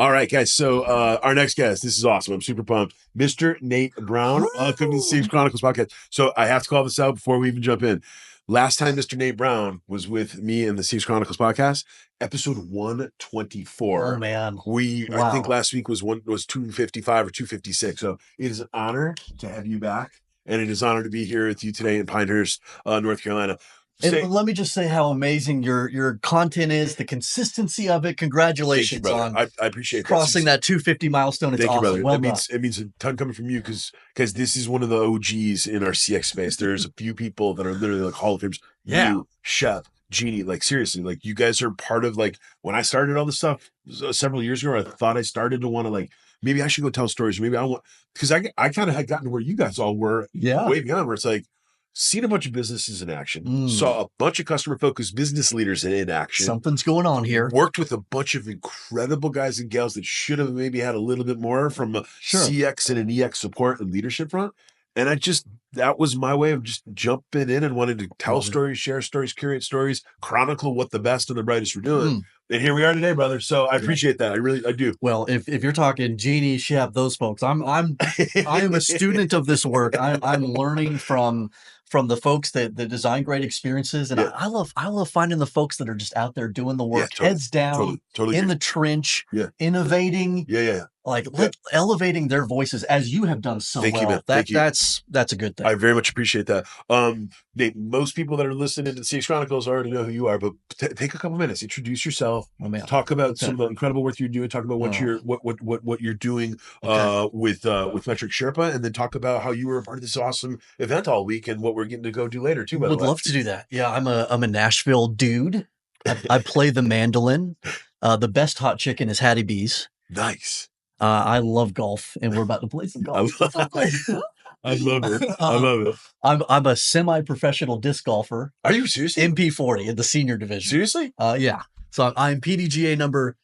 All right, guys. So our next guest, this is awesome. I'm super pumped. Mr. Nate Brown, welcome to the Six Chronicles podcast. So I have to call this out before we even jump in. Last time Mr. Nate Brown was with me in the Six Chronicles podcast, episode 124. Oh man. I think Wow. last week was 255 or 256. So it is an honor to have you back. And it is an honor to be here with you today in Pinehurst, North Carolina. And let me just say how amazing your content is, the consistency of it. Congratulations Thank you, on brother. I appreciate crossing that 250 milestone. It's Thank awesome. you, brother. Well It done. means a ton coming from you because this is one of the OGs in our CX space. There's a few people that are literally like Hall of Famers. Yeah. You, Shep, Jeannie, like seriously, like you guys are part of like when I started all this stuff several years ago. I thought I started to want to like maybe I should go tell stories. Maybe I want because I kind of had gotten to where you guys all were. Yeah. Way beyond where it's like. Seen a bunch of businesses in action, saw a bunch of customer-focused business leaders in action. Something's going on here. Worked with a bunch of incredible guys and gals that should have maybe had a little bit more from a CX and an EX support and leadership front. And that was my way of just jumping in and wanting to tell stories, share stories, curate stories, chronicle what the best and the brightest were doing. And here we are today, brother. So I appreciate that. I do. Well, if you're talking Jeannie, Shep, those folks, I am a student of this work. I'm learning from the folks that design great experiences, and I love finding the folks that are just out there doing the work, heads down, totally in the trench, innovating, like elevating their voices as you have done so well. Man. That's a good thing. I very much appreciate that. Nate, most people that are listening to the CX Chronicles already know who you are, but take a couple minutes, introduce yourself, talk about some of the incredible work you're doing, talk about what you're doing with Metric Sherpa, and then talk about how you were a part of this awesome event all week and what we're getting to go do later too. Would love to do that. Yeah, I'm a Nashville dude. I play the mandolin. The best hot chicken is Hattie B's. Nice. I love golf, and we're about to play some golf. I love it. I'm a semi-professional disc golfer. Are you seriously? MP40 in the senior division. Seriously? Yeah. So I'm PDGA number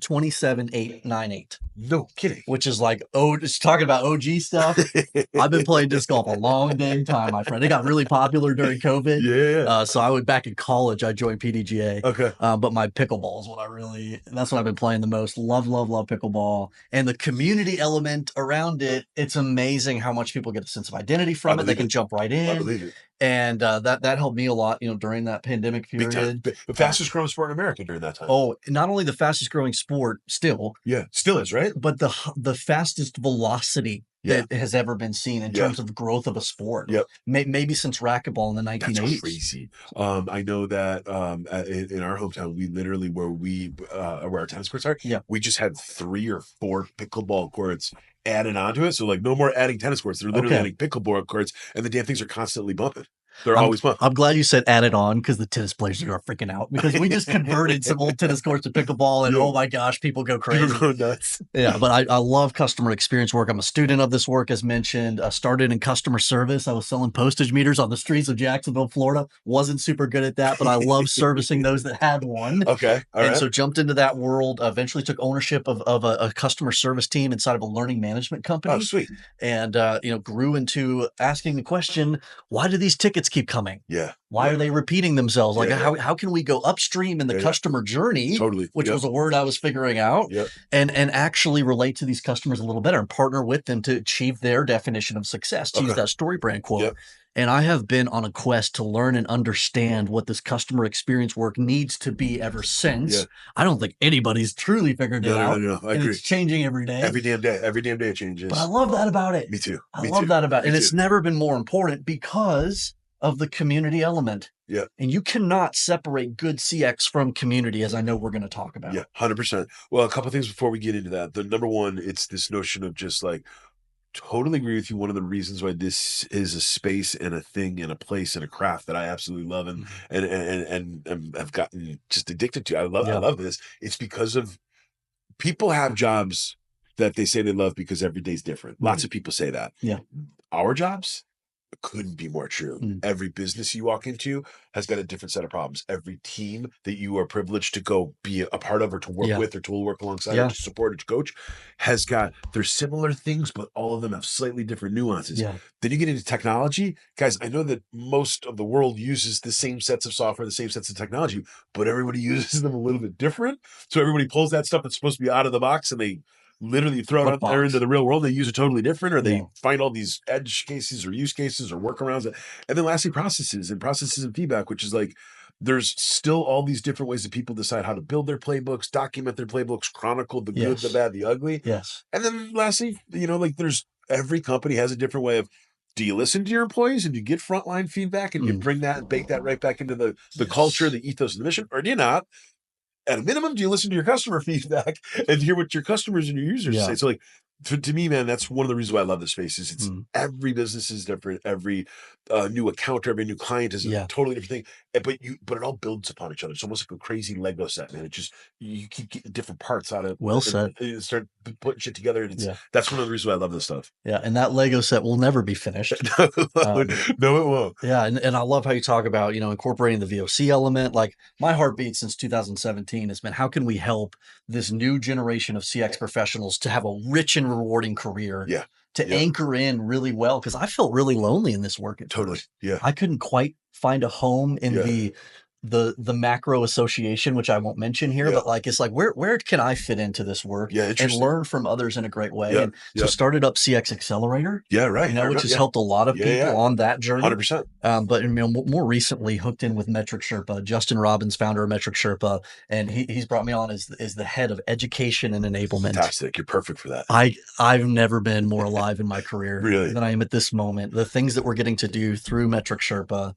27898. No kidding. Which is like, just talking about OG stuff. I've been playing disc golf a long dang time, my friend. It got really popular during COVID. Yeah. So I went back in college. I joined PDGA. Okay. But my pickleball is that's what I've been playing the most. Love pickleball. And the community element around it, it's amazing how much people get a sense of identity from it. They can jump right in. I believe it. And that helped me a lot, during that pandemic period. The fastest growing sport in America during that time. Oh, not only the fastest growing sport still. Yeah, still is, right? But the fastest velocity that has ever been seen in terms of growth of a sport. Yep. Maybe since racquetball in the 1980s. That's crazy. I know that in our hometown, we literally where our tennis courts are, we just had 3 or 4 pickleball courts added onto it. So like no more adding tennis courts. They're literally adding pickleball courts, and the damn things are constantly bumping. They're always fun. I'm glad you said added on because the tennis players are freaking out because we just converted some old tennis courts to pickleball and oh my gosh, people go crazy. People go nuts. Yeah, but I love customer experience work. I'm a student of this work, as mentioned. I started in customer service. I was selling postage meters on the streets of Jacksonville, Florida. Wasn't super good at that, but I love servicing those that had one. Okay. So jumped into that world, eventually took ownership of a customer service team inside of a learning management company. Oh, sweet. And, grew into asking the question, why do these tickets keep coming? Yeah. Why are they repeating themselves? Like how can we go upstream in the customer journey? Totally. Which was a word I was figuring out and actually relate to these customers a little better and partner with them to achieve their definition of success, to use that story brand quote. And I have been on a quest to learn and understand what this customer experience work needs to be ever since. I don't think anybody's truly figured it out. No. I agree. It's changing every day. Every damn day it changes. But I love that about it. Me too. I love that about it. And it's never been more important because of the community element. Yeah. And you cannot separate good CX from community, as I know we're going to talk about. Yeah, 100%. Well, a couple of things before we get into that. The number one, it's this notion of just like, totally agree with you. One of the reasons why this is a space and a thing and a place and a craft that I absolutely love and have gotten just addicted to. I love this. It's because of people have jobs that they say they love because every day's different. Lots of people say that. Yeah. Our jobs, couldn't be more true. Mm. Every business you walk into has got a different set of problems. Every team that you are privileged to go be a part of or to work Yeah. with or to work alongside or Yeah. to support or to coach has got their similar things, but all of them have slightly different nuances. Yeah. Then you get into technology. Guys, I know that most of the world uses the same sets of software, the same sets of technology, but everybody uses them a little bit different. So everybody pulls that stuff that's supposed to be out of the box and they literally throw it What out there into box? the real world. They use it totally different, or Yeah. they find all these edge cases or use cases or workarounds. And then lastly, processes and feedback, which is like there's still all these different ways that people decide how to build their playbooks, document their playbooks, chronicle the good, the Yes. bad, the ugly. Yes. And then lastly, like there's every company has a different way of do you listen to your employees and you get frontline feedback and you Mm. bring that and bake that right back into the culture, Yes. the ethos, and the mission, or do you not? At a minimum, do you listen to your customer feedback and hear what your customers and your users say? Yeah. So, like, to me, man, that's one of the reasons why I love this space. Is it's Mm. every business is different. Every new account, every new client is a Yeah. totally different thing. But it all builds upon each other. It's almost like a crazy Lego set, man. It just you keep getting different parts out of Well and, said. and start putting shit together. And Yeah. that's one of the reasons why I love this stuff. Yeah. And that Lego set will never be finished. No, Um, no, it won't. Yeah, and I love how you talk about, incorporating the VOC element. Like my heartbeat since 2017 has been how can we help this new generation of CX professionals to have a rich and rewarding career, Yeah. to Yeah. anchor in really well because I felt really lonely in this work at Totally. first. Yeah. I couldn't quite find a home in Yeah. the macro association, which I won't mention here, Yeah. but like it's like where can I fit into this work Yeah. and Interesting. learn from others in a great way? Yeah. And so Yeah. started up CX Accelerator, Yeah. Right. which has Yeah. helped a lot of Yeah. people Yeah. on that journey. 100%. But more recently, hooked in with Metric Sherpa. Justin Robbins, founder of Metric Sherpa, and he's brought me on as the head of education and enablement. Fantastic. You're perfect for that. I've never been more alive in my career Really? than I am at this moment. The things that we're getting to do through Metric Sherpa,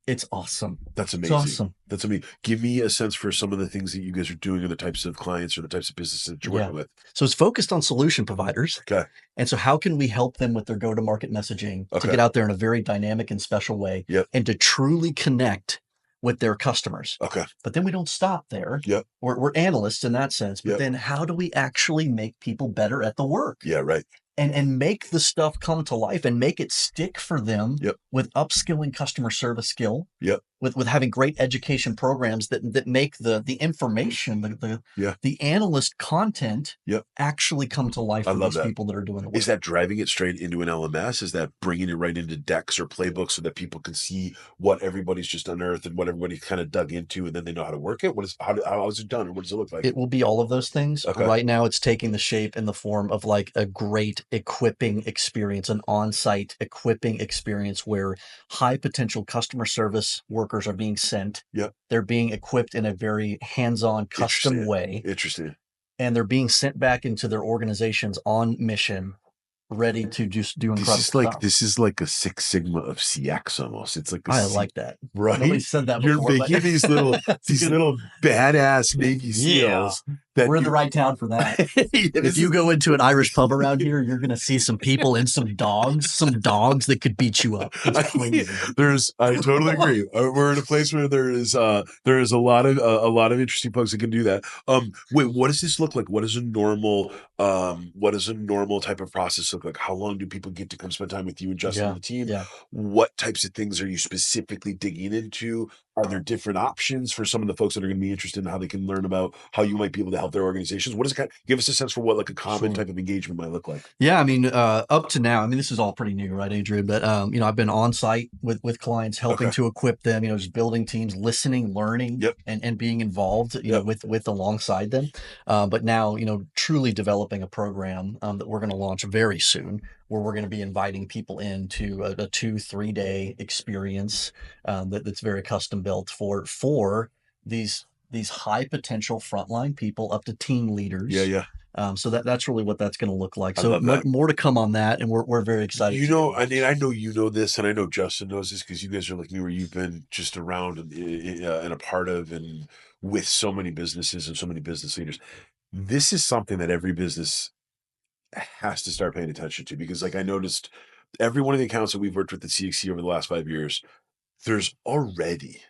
it's awesome. That's It's amazing. awesome. That's amazing. Give me a sense for some of the things that you guys are doing or the types of clients or the types of businesses that you're Yeah. working with. So it's focused on solution providers. Okay. And so how can we help them with their go-to-market messaging to Okay. get out there in a very dynamic and special way Yep. and to truly connect with their customers? Okay. But then we don't stop there. Yep. We're analysts in that sense. But Yep. then how do we actually make people better at the work? Yeah. Right. And make the stuff come to life and make it stick for them Yep. with upskilling customer service skill, Yep. with having great education programs that make the information, Yeah. the analyst content Yep. actually come to life I for love these that. people that are doing the work. Is that driving it straight into an LMS? Is that bringing it right into decks or playbooks so that people can see what everybody's just unearthed and what everybody kind of dug into, and then they know how to work it? How is it done, or what does it look like? It will be all of those things. Okay. Right now, it's taking the shape in the form of like a great equipping experience, an on-site equipping experience where high potential customer service workers are being sent. Yep. They're being equipped in a very hands-on, custom way, Interesting. and they're being sent back into their organizations on mission, ready to just do incredible stuff. This is like a Six Sigma of CX almost. It's like I like that. right. Nobody said that You're before. making these little badass Navy SEAls. We're in the right town for that. If you go into an Irish pub around here, you're going to see some people and some dogs that could beat you up. It's crazy. I totally agree. We're in a place where there is a lot of interesting folks that can do that. Wait, what does this look like? What is a normal type of process look like? How long do people get to come spend time with you and Justin and the team? Yeah. What types of things are you specifically digging into? Are there different options for some of the folks that are going to be interested in how they can learn about how you might be able to help their organizations? What does it give us a sense for what like a common type of engagement might look like? Yeah, I mean, up to now, I mean, this is all pretty new, right, Adrian? But I've been on site with clients, helping to equip them. Just building teams, listening, learning, and being involved. With alongside them. But now, truly developing a program that we're going to launch very soon, where we're going to be inviting people into a 2-3 day experience that's very custom built for these high potential frontline people up to team leaders. Yeah. So that's really what that's going to look like. I So love that. more to come on that, and we're very excited. I mean, I know you know this, and I know Justin knows this because you guys are like me, where you've been just around and a part of and with so many businesses and so many business leaders. This is something that every business has to start paying attention to, because like I noticed every one of the accounts that we've worked with at CXC over the last 5 years, there's already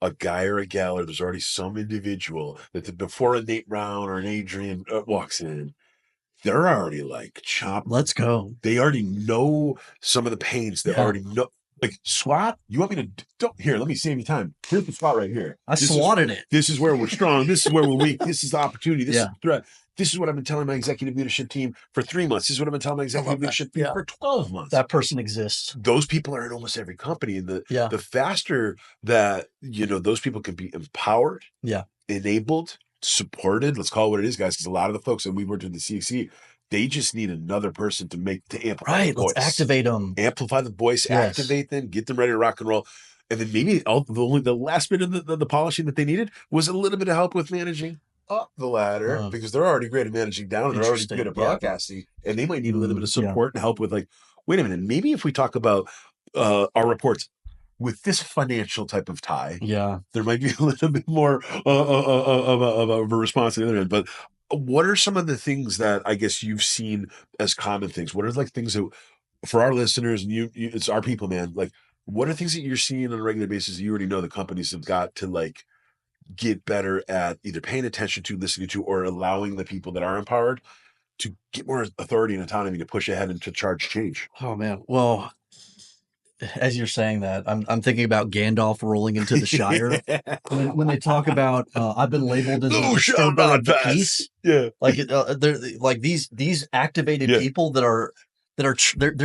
a guy or a gal, or there's already some individual that before a Nate Brown or an Adrian walks in, they're already like chopped. Let's go. They already know some of the pains. They already know. Like SWAT, you want me to don't here? Let me save you time. Here's the SWAT right here. I swatted it. This is where we're strong. This is where we're weak. This is the opportunity. This is Yeah. the threat. This is what I've been telling my executive leadership team for 3 months. This is what I've been telling my executive leadership team for 12 months. That person exists. Those people are in almost every company, and the faster that those people can be empowered, enabled, supported. Let's call it what it is, guys. Because a lot of the folks that we worked with the CXC, they just need another person to amplify the voice. Let's activate them. Amplify the voice, activate them, get them ready to rock and roll. And then maybe the last bit of the polishing that they needed was a little bit of help with managing up the ladder, because they're already great at managing down, and they're already good at broadcasting, and they might need a little bit of support and help with, like, wait a minute, maybe if we talk about our reports with this financial type of tie, there might be a little bit more of a response on the other end. But what are some of the things that I guess you've seen as common things? What are like things that for our listeners, and it's our people, man, like what are things that you're seeing on a regular basis you already know the companies have got to like get better at either paying attention to, listening to, or allowing the people that are empowered to get more authority and autonomy to push ahead and to charge change? Oh man. Well, as you're saying that, I'm thinking about Gandalf rolling into the Shire. When they talk about, I've been labeled as a disturber of the peace. Yeah. Like they're like these activated people they're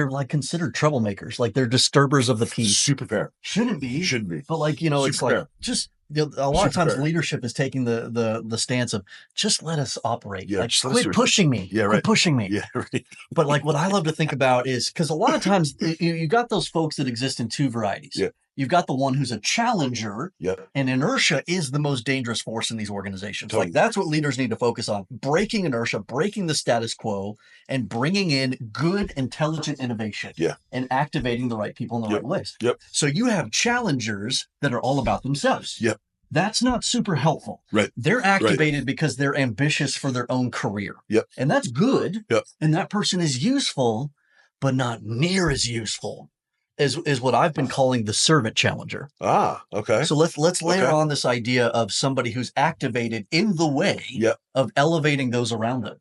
like considered troublemakers. Like they're disturbers of the peace. Super fair. Shouldn't be. But like, it's fair. like just a lot of times leadership is taking the stance of just let us operate. Like quit pushing me. Quit pushing me. Yeah, right. But like what I love to think about is because a lot of times you got those folks that exist in two varieties. Yeah. You've got the one who's a challenger, and inertia is the most dangerous force in these organizations. Totally. Like that's what leaders need to focus on: breaking inertia, breaking the status quo, and bringing in good, intelligent innovation. And activating the right people in the right ways. So you have challengers that are all about themselves. That's not super helpful. Right. They're activated because they're ambitious for their own career. And that's good. And that person is useful, but not near as useful is what I've been calling the servant challenger. Okay. So let's layer on this idea of somebody who's activated in the way of elevating those around them.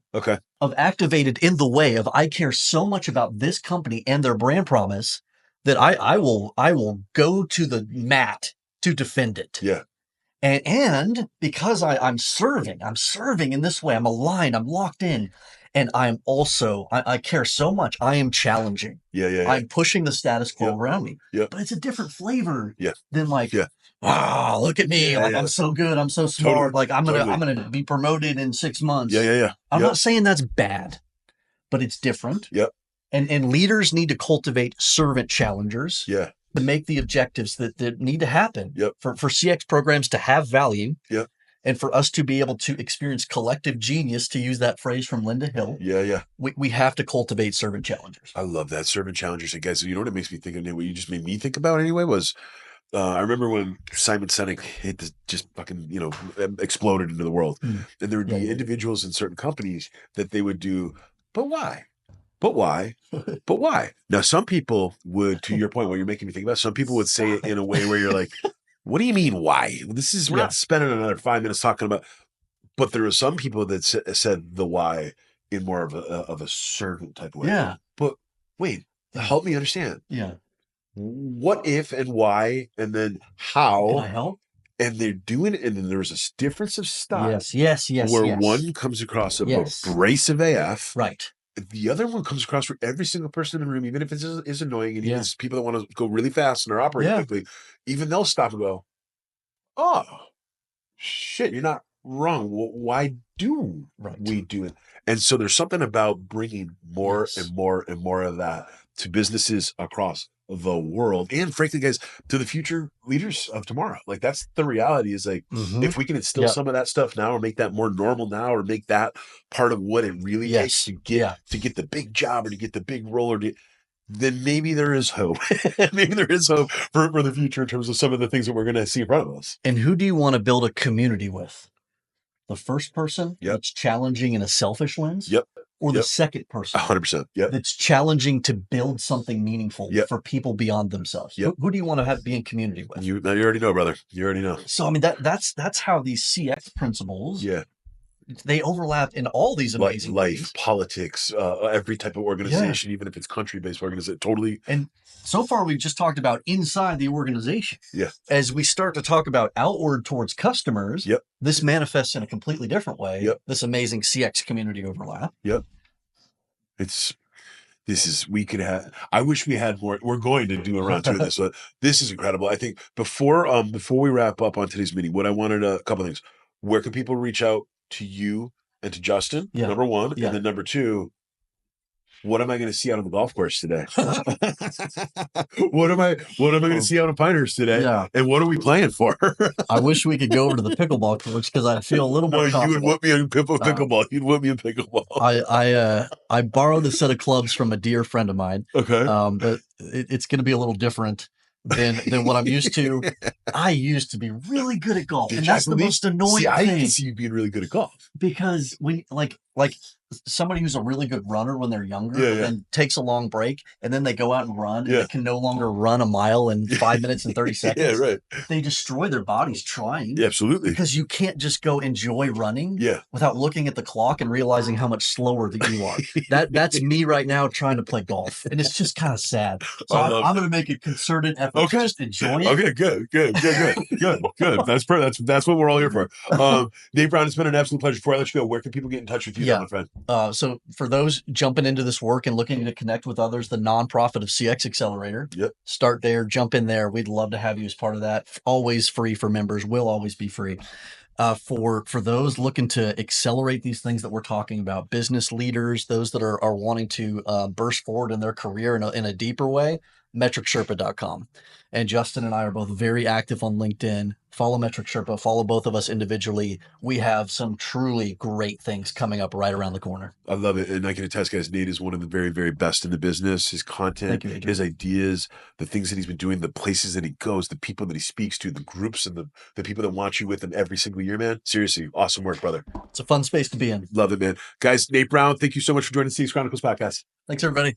Of activated in the way of I care so much about this company and their brand promise that I will go to the mat to defend it. And because I'm serving in this way, I'm aligned, I'm locked in. And I'm also, I care so much. I am challenging. I'm pushing the status quo around me. But it's a different flavor than like, wow, look at me. Like I'm so good. I'm so smart. Like I'm gonna be promoted in 6 months. I'm not saying that's bad, but it's different. And leaders need to cultivate servant challengers. To make the objectives that need to happen for CX programs to have value. And for us to be able to experience collective genius, to use that phrase from Linda Hill, we have to cultivate servant challengers. I love that, servant challengers. And guys, you know what it makes me think of? What you just made me think about anyway was, I remember when Simon Sinek just fucking exploded into the world, and there would be individuals in certain companies that they would do, but why? But why? But why? Now, some people would, to your point, what you're making me think about, some people would say it in a way where you're like, what do you mean, why? We're not spending another 5 minutes talking about, but there are some people that said the why in more of a servant type of way. But wait, help me understand. What if and why, and then how? Can I help? And they're doing it, and then there's a difference of style. Where one comes across abrasive AF. The other one comes across for every single person in the room, even if it is annoying, and even it's people that want to go really fast and are operating quickly, even they'll stop and go, oh, shit, you're not wrong. Well, why do we do it? And so there's something about bringing more and more and more of that to businesses across the world, and frankly, guys, to the future leaders of tomorrow. Like that's the reality, is like, if we can instill some of that stuff now, or make that more normal now, or make that part of what it really takes to get the big job, or to get the big role, then maybe there is hope. Maybe there is hope for the future in terms of some of the things that we're going to see in front of us. And who do you want to build a community with? The first person that's challenging in a selfish lens? Or the second person 100%. That's challenging to build something meaningful for people beyond themselves. Who do you want to be in community with? You already know, brother. You already know. So I mean that's how these CX principles they overlap in all these Like amazing life, ways. politics, every type of Yeah. organization, even if it's country-based organization, totally. And so far, we've just talked about inside the organization. Yeah. As we start to talk about outward towards customers, Yep. this manifests in a completely different way. Yep. This amazing CX community overlap. Yep. We could have, I wish we had more. We're going to do a round two of this. So this is incredible. I think before we wrap up on today's meeting, what I wanted a couple things. Where can people reach out to you and to Justin? Yeah. Number one. Yeah. And then number two, what am I going to see out on the golf course today? What am I going to see out on Pinehurst today? Yeah. And what are we playing for? I wish we could go over to the pickleball course because I feel a little more No, you would comfortable. whip me in pickleball. You'd whip me in pickleball. I borrowed a set of clubs from a dear friend of mine. Okay. But it's going to be a little different than what I'm used to. I used to be really good at golf, and that's the most annoying I thing. can see you being really good at golf. Because when like somebody who's a really good runner when they're younger and takes a long break and then they go out and run and they can no longer run a mile in 5 minutes and 30 seconds. Yeah, right. They destroy their bodies trying. Yeah, absolutely. Because you can't just go enjoy running without looking at the clock and realizing how much slower that you are. That's me right now trying to play golf. And it's just kind of sad. So I'm going to make a concerted effort to just enjoy it. Okay, good. That's what we're all here for. Dave Brown, it's been an absolute pleasure. Before I let you go, where can people get in touch with you, my friend? So for those jumping into this work and looking to connect with others, the nonprofit of CX Accelerator, start there, jump in there. We'd love to have you as part of that. Always free for members, will always be free. For those looking to accelerate these things that we're talking about, business leaders, those that are wanting to burst forward in their career in a deeper way, metricsherpa.com. And Justin and I are both very active on LinkedIn. Follow Metric Sherpa, follow both of us individually. We have some truly great things coming up right around the corner. I love it. And I can attest, guys, Nate is one of the very, very best in the business. His content, his ideas, the things that he's been doing, the places that he goes, the people that he speaks to, the groups and the people that want you with him every single year, man. Seriously, awesome work, brother. It's a fun space to be in. Love it, man. Guys, Nate Brown, thank you so much for joining the CX Chronicles podcast. Thanks, everybody.